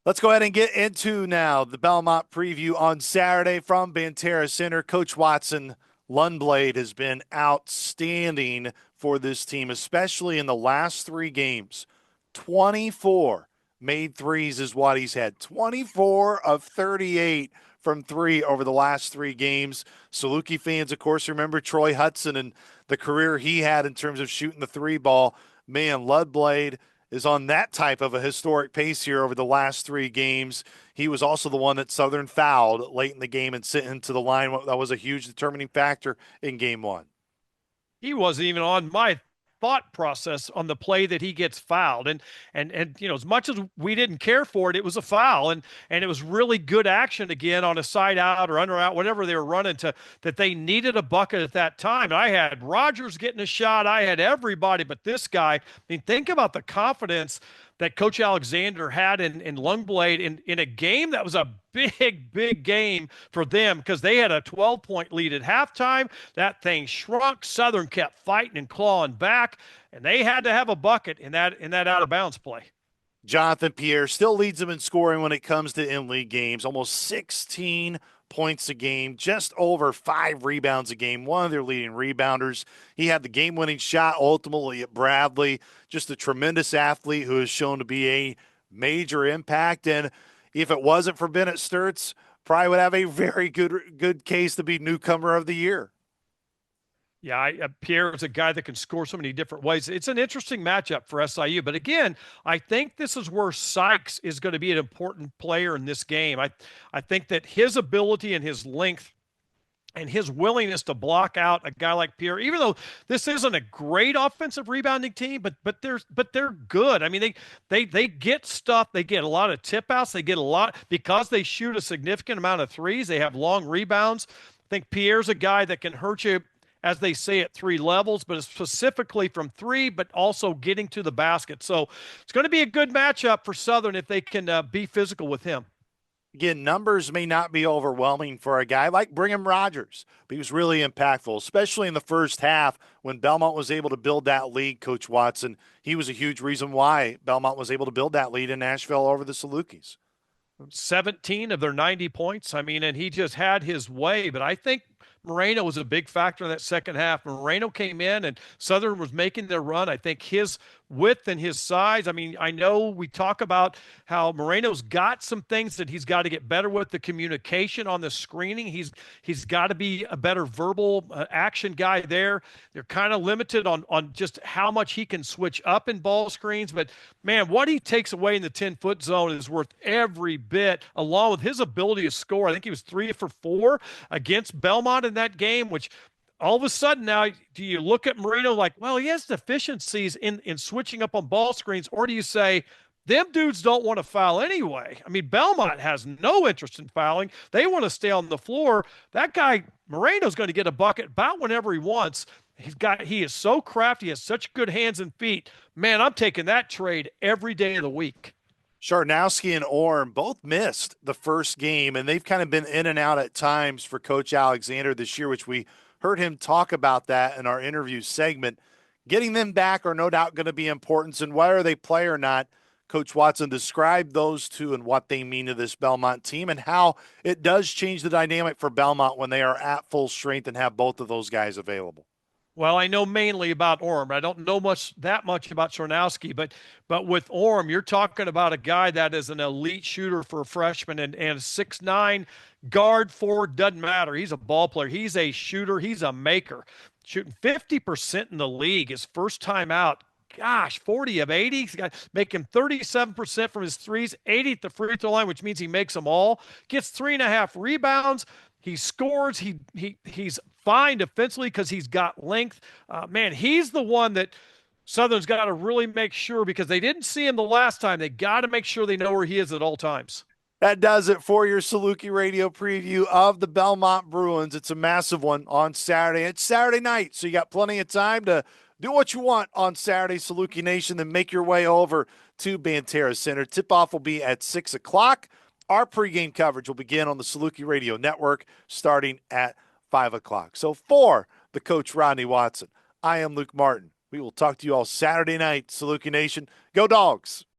Let's go ahead and get into now the Belmont preview on Saturday from Banterra Center. Coach Watson Lundblade has been outstanding for this team, especially in the last three games. 24 made threes is what he's had. 24 of 38 from three over the last three games. Saluki fans, of course, remember Troy Hudson and the career he had in terms of shooting the three ball. Man, Lundblade is on that type of a historic pace here over the last three games. He was also the one that Southern fouled late in the game and sent him to the line. That was a huge determining factor in game one. He wasn't even on my thought process on the play that he gets fouled. And as much as we didn't care for it, it was a foul. And it was really good action again on a side out or under out, whatever they were running to, that they needed a bucket at that time. And I had Rogers getting a shot. I had everybody but this guy. I mean, think about the confidence that Coach Alexander had in Lundblade in a game that was a big game for them because they had a 12-point lead at halftime. That thing shrunk. Southern kept fighting and clawing back, and they had to have a bucket in that out of bounds play. Jonathan Pierre still leads them in scoring when it comes to in-league games, almost 16 points a game, just over 5 rebounds a game, one of their leading rebounders. He had the game-winning shot ultimately at Bradley, just a tremendous athlete who has shown to be a major impact. And if it wasn't for Bennett Sturts, probably would have a very good case to be newcomer of the year. Yeah, Pierre is a guy that can score so many different ways. It's an interesting matchup for SIU, but again, I think this is where Sykes is going to be an important player in this game. I think that his ability and his length and his willingness to block out a guy like Pierre, even though this isn't a great offensive rebounding team, but they're good. I mean, they get stuff. They get a lot of tip outs. They get a lot because they shoot a significant amount of threes. They have long rebounds. I think Pierre's a guy that can hurt you, as they say, at three levels, but specifically from three, but also getting to the basket. So it's going to be a good matchup for Southern if they can be physical with him. Again, numbers may not be overwhelming for a guy like Brigham Rogers, but he was really impactful, especially in the first half when Belmont was able to build that lead. Coach Watson, he was a huge reason why Belmont was able to build that lead in Nashville over the Salukis. 17 of their 90 points. I mean, and he just had his way. But I think Moreno was a big factor in that second half. Moreno came in and Southern was making their run. I think his width and his size. I mean, I know we talk about how Moreno's got some things that he's got to get better with the communication on the screening. He's got to be a better verbal action guy there. They're kind of limited on just how much he can switch up in ball screens. But man, what he takes away in the 10-foot zone is worth every bit, along with his ability to score. I think he was 3 for 4 against Belmont in that game, which all of a sudden now, do you look at Moreno like, well, he has deficiencies in switching up on ball screens, or do you say, them dudes don't want to foul anyway? I mean, Belmont has no interest in fouling. They want to stay on the floor. That guy, Moreno's going to get a bucket about whenever he wants. He is so crafty, he has such good hands and feet. Man, I'm taking that trade every day of the week. Sharnowski and Orm both missed the first game, and they've kind of been in and out at times for Coach Alexander this year, which we heard him talk about that in our interview segment. Getting them back are no doubt going to be important, and whether they play or not, Coach Watson described those two and what they mean to this Belmont team and how it does change the dynamic for Belmont when they are at full strength and have both of those guys available. Well, I know mainly about Orm. I don't know that much about Chornowski, but with Orm, you're talking about a guy that is an elite shooter for a freshman and 6'9", guard, forward, doesn't matter. He's a ball player. He's a shooter. He's a maker. Shooting 50% in the league his first time out. Gosh, 40 of 80. He's got making 37% from his threes, 80 at the free throw line, which means he makes them all. Gets 3.5 rebounds. He scores. He's fine defensively because he's got length. Man, he's the one that Southern's got to really make sure, because they didn't see him the last time. They got to make sure they know where he is at all times. That does it for your Saluki radio preview of the Belmont Bruins. It's a massive one on Saturday. It's Saturday night, so you got plenty of time to do what you want on Saturday, Saluki Nation, then make your way over to Banterra Center. Tip-off will be at 6 o'clock. Our pregame coverage will begin on the Saluki Radio Network starting at 5 o'clock. So for the coach, Rodney Watson, I am Luke Martin. We will talk to you all Saturday night, Saluki Nation. Go Dogs!